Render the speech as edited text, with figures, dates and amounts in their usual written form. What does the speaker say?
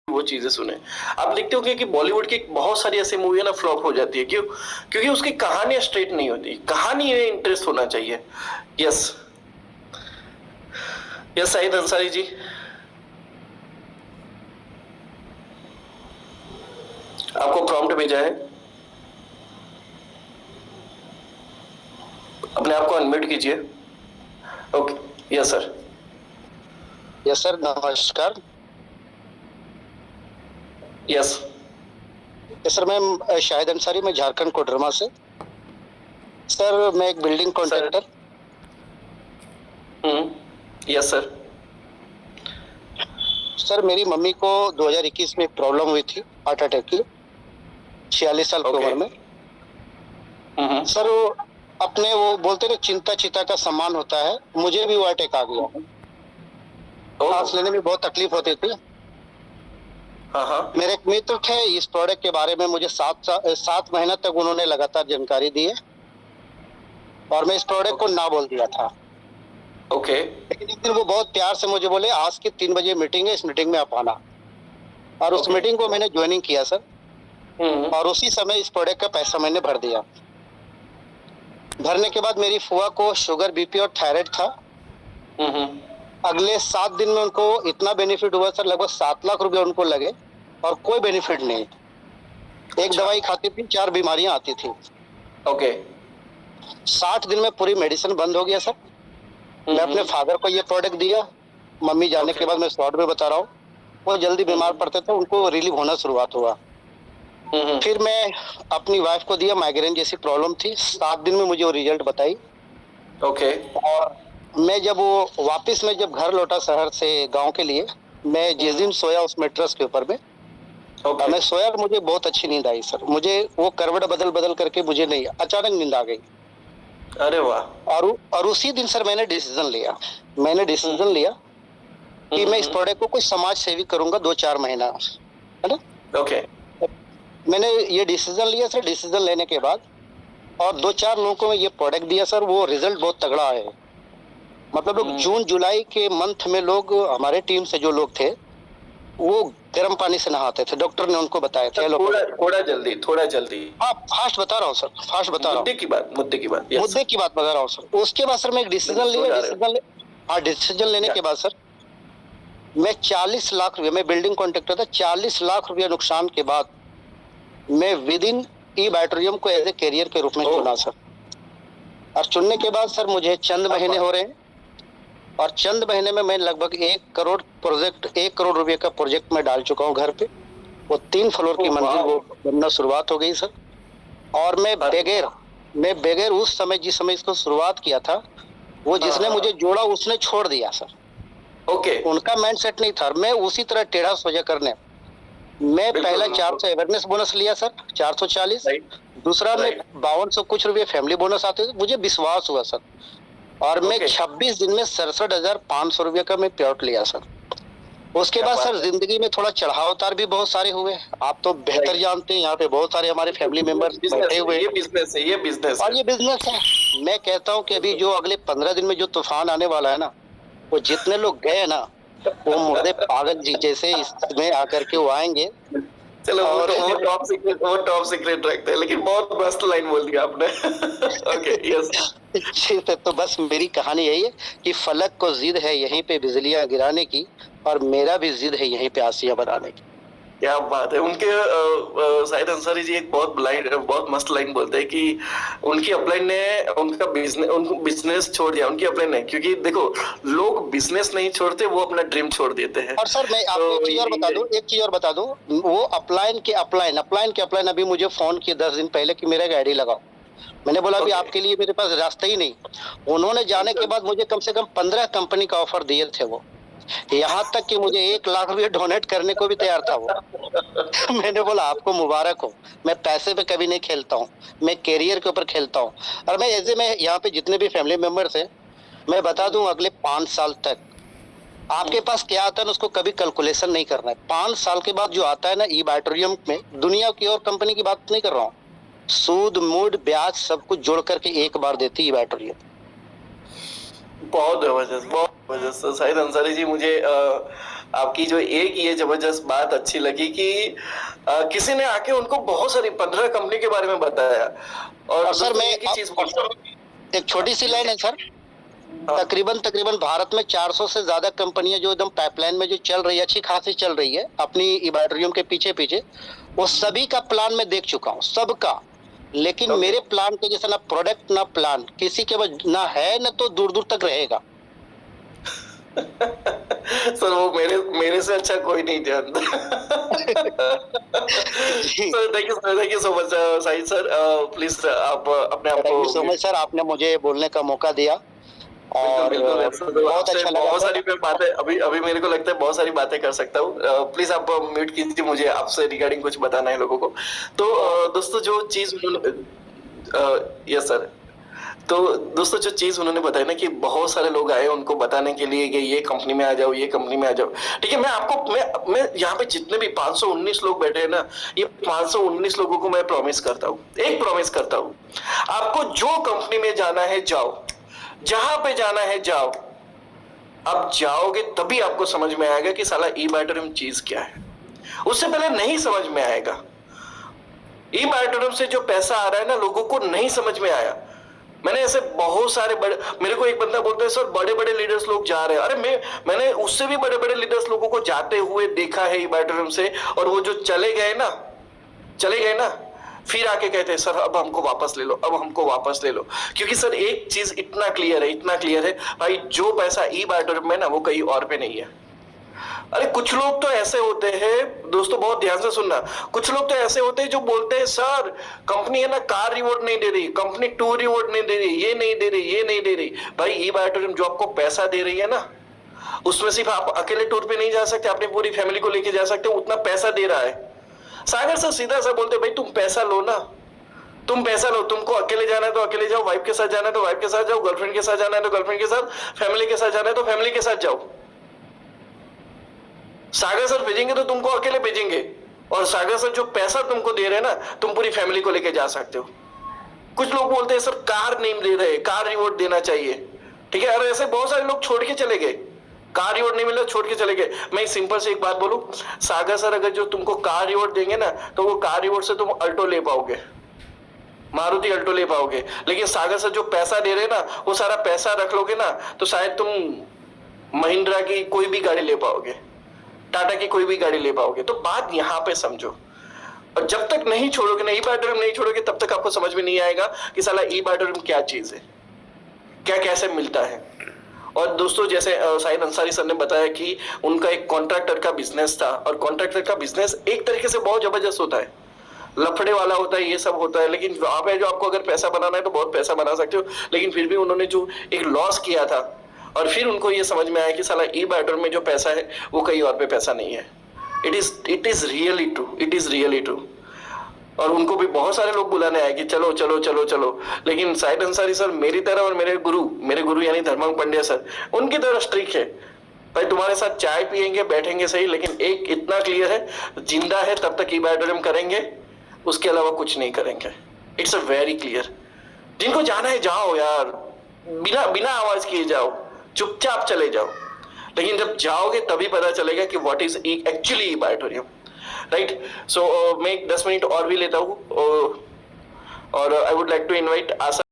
वो चीजें सुने। आप देखते होंगे कि बॉलीवुड की बहुत सारी ऐसी मूवी है ना फ्लॉप हो जाती है, क्यों? क्योंकि उसकी कहानियां स्ट्रेट नहीं होती, कहानी में इंटरेस्ट होना चाहिए। यस, यस शाहिद अंसारी जी, आपको प्रॉम्प्ट भेजा है, अपने आप को अनम्यूट कीजिए। Okay, yes sir. Yes sir, नमस्कार। यस सर, मैं शाहिद अंसारी, मैं झारखंड कोडरमा से। सर, मैं एक building contractor. Yes sir. Sir, मेरी मम्मी को 2021 में प्रॉब्लम हुई थी, हार्ट अटैक की, 46 साल की उम्र में। सर, अपने वो बोलते ना, चिंता चिता का सम्मान होता है, मुझे भी वो अटैक आ गया। सांस लेने में बहुत तकलीफ होती थी। मेरे एक मित्र थे, इस प्रोडक्ट के बारे में मुझे 7 महीना तक उन्होंने लगातार जानकारी दी है, और मैं इस प्रोडक्ट को ना बोल दिया था। ओके। लेकिन एक दिन वो बहुत प्यार से मुझे बोले, आज की 3 बजे मीटिंग है, इस मीटिंग में आप आना। और उस मीटिंग को मैंने ज्वाइनिंग किया सर। और उसी समय इस प्रोडक्ट का पैसा मैंने भर दिया। भरने के बाद मेरी फुआ को शुगर, बीपी और थायराइड था। अगले 7 दिन में उनको इतना बेनिफिट हुआ सर, लगभग 7 लाख रुपए उनको लगे, और कोई बेनिफिट नहीं। एक दवाई खाती थी, 4 बीमारियां आती थी। ओके। 60 दिन में पूरी मेडिसिन बंद हो गया सर। मैं अपने फादर को ये प्रोडक्ट दिया। मम्मी जाने के बाद मैं शॉर्ट में बता रहा हूँ, वो जल्दी बीमार पड़ते थे, उनको रिलीव होना शुरुआत हुआ। फिर मैं अपनी वाइफ को दिया, माइग्रेन जैसी प्रॉब्लम थी, 7 दिन में मुझे वो रिजल्ट बताई। ओके। और मैं जब वो वापस में जब घर लौटा शहर से गांव के लिए, मैं जिस दिन सोया उस मेट्रेस के ऊपर में, मैं सोया और मुझे बहुत अच्छी नींद आई सर। मुझे वो करवट बदल बदल करके मुझे नहीं, अचानक नींद आ गई। अरे वाह। और उसी दिन सर मैंने डिसीजन लिया कि मैं इस प्रोडक्ट को कोई समाज सेवी करूंगा 2-4 महीना, है ना। ओके। मैंने ये डिसीजन लिया सर। डिसीजन लेने के बाद और 2-4 लोगों को मैं ये प्रोडक्ट दिया सर, वो रिजल्ट बहुत तगड़ा है। मतलब लोग जून जुलाई के मंथ में, लोग हमारे टीम से जो लोग थे वो गर्म पानी से नहाते थे, डॉक्टर ने उनको बताया था। थोड़ा जल्दी। हाँ, फास्ट बता रहा हूँ सर, फास्ट बता रहा हूँ। मुद्दे की बात बता रहा हूँ सर। उसके बाद सर मैं एक डिसीजन लिया। डिसीजन लेने के बाद सर मैं 40 लाख रुपए, मैं बिल्डिंग कॉन्ट्रैक्टर था, 40 लाख रुपए नुकसान के बाद मैं विद इन ई बैटरियम को एज ए कैरियर के रूप में चुना सर। और चुनने के बाद सर मुझे चंद महीने हो रहे हैं, और चंद महीने में मैं लगभग 1 करोड़ रुपए का प्रोजेक्ट में डाल चुका हूँ घर पे। वो 3 फ्लोर की मंजिल वो बनना शुरुआत हो गई सर। और मैं बगैर उस समय, जिस समय इसको शुरुआत किया था, वो जिसने मुझे जोड़ा उसने छोड़ दिया सर। ओके। उनका माइंडसेट नहीं था, मैं उसी तरह टेढ़ा सोचा करने। मैं पहला 400 अवेयरनेस बोनस लिया सर, 440। दूसरा में 5200 कुछ रुपए फैमिली बोनस आते थे। मुझे विश्वास हुआ सर, और मैं 26 दिन में 67,500 रुपए का मैं पेआउट लिया सर। उसके बाद सर जिंदगी में थोड़ा चढ़ाव उतार भी बहुत सारे हुए। आप तो बेहतर जानते हैं, यहाँ पे बहुत सारे हमारे फैमिली मेंबर्स बैठे हुए हैं। ये बिजनेस और ये बिजनेस है। मैं कहता हूँ कि अभी जो अगले 15 दिन में जो तूफान आने वाला है ना, वो जितने लोग गए ना, वो मुर्दे पागल जी जैसे इसमें आकर के वो आएंगे। चलो, वो टॉप सीक्रेट रखते हैं, लेकिन बहुत मस्त लाइन बोल दिया आपने। Okay, yes. तो बस मेरी कहानी यही है कि फलक को जिद है यहीं पे बिजलियां गिराने की, और मेरा भी जिद है यहीं पे आसियां बनाने की। क्या बात है। उनके शाहिद अंसारी जी एक बहुत मस्त लाइन बोलते हैं कि उनकी अपलाइन ने उनका बिजनेस छोड़ दिया, उनकी अपलाइन ने, क्योंकि देखो लोग बिजनेस नहीं छोड़ते, वो अपना ड्रीम छोड़ देते हैं। और सर मैं आपको एक चीज और बता दूं, वो अपलाइन के अपलाइन अभी मुझे फोन किए 10 दिन पहले कि मेरा एक आईडी लगाओ। मैंने बोला अभी आपके लिए मेरे पास रास्ता ही नहीं। उन्होंने जाने के बाद मुझे कम से कम 15 कंपनी का ऑफर दिए थे वो, यहाँ तक कि मुझे 1 लाख रुपए डोनेट करने को भी तैयार था वो। मैंने बोला आपको मुबारक हो, मैं पैसे पे कभी नहीं खेलता हूँ, मैं कैरियर के ऊपर खेलता हूँ। और मैं यहाँ पे जितने भी फैमिली मेंबर्स हैं, मैं बता दूं अगले 5 साल तक आपके पास क्या आता है ना, उसको कभी कैलकुलेशन नहीं करना है। 5 साल के बाद जो आता है ना ई बैटरियम में, दुनिया की और कंपनी की बात नहीं कर रहा हूँ, सूद मूड ब्याज सब कुछ जोड़ करके एक बार देती है बैटरियम। बहुत जबरदस्त, बहुत जबरदस्त। तो शाहिद अंसारी जी, मुझे आपकी जो एक ये जबरदस्त बात अच्छी लगी कि किसी ने आके उनको बहुत सारी 15 कंपनी के बारे में बताया। और सर दोस्तों मैं एक ही चीज बोलता हूँ, एक छोटी सी लाइन है सर। हाँ, तकरीबन भारत में 400 से ज्यादा कंपनियां जो एकदम पाइपलाइन में जो चल रही है, अच्छी खासी चल रही है अपनी इबाटरियम के पीछे पीछे, वो सभी का प्लान मैं देख चुका हूँ, सबका। लेकिन Okay. मेरे प्लान के जैसा ना प्रोडक्ट ना प्लान किसी के पास ना है, ना तो दूर दूर तक रहेगा। सर वो मेरे से अच्छा कोई नहीं जानता। जी, sir thank you so much Sahid sir. Please आप अपने आप थैंक को यू सो मच सर, आपने मुझे बोलने का मौका दिया बिल्कुल और बिल्कुल सर, तो बहुत आपसे अच्छा लगा बहुत सर। सारी मैं बातें अभी अभी मेरे को लगता है बहुत सारी बातें कर सकता हूँ। प्लीज आप म्यूट कीजिए, मुझे आपसे रिगार्डिंग कुछ बताना है लोगों को। तो दोस्तों जो चीज उन्होंने यस सर, तो दोस्तों जो चीज उन्होंने बताई ना कि बहुत सारे लोग आए उनको बताने के लिए कि ये कंपनी में आ जाओ, ये कंपनी में आ जाओ। ठीक है, मैं यहाँ पे जितने भी 519 लोग बैठे हैं ना, ये 519 लोगों को मैं प्रॉमिस करता हूँ, एक प्रॉमिस करता हूँ, आपको जो कंपनी में जाना है जाओ, जहां पे जाना है जाओ। अब जाओगे तभी आपको समझ में आएगा कि साला ई बैटरियम चीज क्या है। उससे पहले नहीं समझ में आएगा। ई बैटरियम से जो पैसा आ रहा है ना, लोगों को नहीं समझ में आया। मैंने ऐसे बहुत सारे बड़े, मेरे को एक बंदा बोलता है सर बड़े बड़े लीडर्स लोग जा रहे हैं। अरे मैंने उससे भी बड़े बड़े लीडर्स लोगों को जाते हुए देखा है ई बैटरियम से, और वो जो चले गए ना, फिर आके कहते हैं सर अब हमको वापस ले लो, अब हमको वापस ले लो। क्योंकि सर एक चीज इतना क्लियर है भाई, जो पैसा ई बैटरियम में ना वो कहीं और पे नहीं है। अरे कुछ लोग तो ऐसे होते हैं दोस्तों, बहुत ध्यान से सुनना, कुछ लोग तो ऐसे होते हैं जो बोलते हैं सर कंपनी है ना कार रिवॉर्ड नहीं दे रही, कंपनी टूर रिवॉर्ड नहीं दे रही, ये नहीं दे रही, ये नहीं दे रही। भाई ई बैटरियम जो आपको पैसा दे रही है ना, उसमें सिर्फ आप अकेले टूर पे नहीं जा सकते, अपनी पूरी फैमिली को लेके जा सकते हो, उतना पैसा दे रहा है। सागर सर सीधा सा बोलते भाई तुम पैसा लो ना, तुम पैसा लो, तुमको अकेले जाना है तो अकेले जाओ, वाइफ के साथ जाना है तो वाइफ के साथ जाओ, गर्लफ्रेंड के साथ जाना है तो गर्लफ्रेंड के साथ, फैमिली के साथ जाना है तो फैमिली के साथ जाओ। सागर सर भेजेंगे तो तुमको अकेले भेजेंगे, और सागर सर जो पैसा तुमको दे रहे हैं ना, तुम पूरी फैमिली को लेके जा सकते हो। कुछ लोग बोलते हैं सर कार नहीं दे रहे, कार रिवॉर्ड देना चाहिए। ठीक है, अरे ऐसे बहुत सारे लोग छोड़ के चले गए, कार रिवॉर्ड नहीं मिला छोड़ के चले गए। मैं सिंपल से एक बात बोलूं, सागर सर अगर जो तुमको कार रिवॉर्ड देंगे ना, तो वो कार रिवॉर्ड से तुम अल्टो ले पाओगे, मारुति अल्टो ले पाओगे। लेकिन सागर सर जो पैसा दे रहे हैं ना, वो सारा पैसा रख लोगे ना, तो शायद तुम महिंद्रा की कोई भी गाड़ी ले पाओगे, टाटा की कोई भी गाड़ी ले पाओगे। तो बात यहां पे समझो, और जब तक नहीं छोड़ोगे ना, ई बैटरियम नहीं छोड़ोगे, तब तक आपको समझ में नहीं आएगा कि साला ई बैटरियम क्या चीज है, क्या कैसे मिलता है। और दोस्तों जैसे शाहिद अंसारी सर ने बताया कि उनका एक कॉन्ट्रैक्टर का बिजनेस था, और कॉन्ट्रैक्टर का बिजनेस एक तरीके से बहुत जबरदस्त होता है, लफड़े वाला होता है, ये सब होता है। लेकिन वहां पे जो आपको अगर पैसा बनाना है तो बहुत पैसा बना सकते हो। लेकिन फिर भी उन्होंने जो एक लॉस किया था, और फिर उनको ये समझ में आया कि साला ई बैटरियम में जो पैसा है वो कहीं और पे पैसा नहीं है। It is really true, it is really true. और उनको भी बहुत सारे लोग बुलाने आए कि चलो चलो चलो चलो। लेकिन शाहिद अंसारी सर मेरी तरह, और मेरे गुरु यानी धर्मंग पंड्या सर, उनकी तरह स्ट्रिक्ट है। भाई तुम्हारे साथ चाय पियेंगे, बैठेंगे सही, लेकिन एक इतना क्लियर है, जिंदा है तब तक ई बैटरियम करेंगे, उसके अलावा कुछ नहीं करेंगे। It's a very clear. जिनको जाना है जाओ यार, बिना बिना आवाज किए जाओ, चुपचाप चले जाओ। लेकिन जब जाओगे तभी पता चलेगा कि what is actually e bacterium, right. So मैं 10 मिनट और भी लेता हूँ, और I would like to invite Asha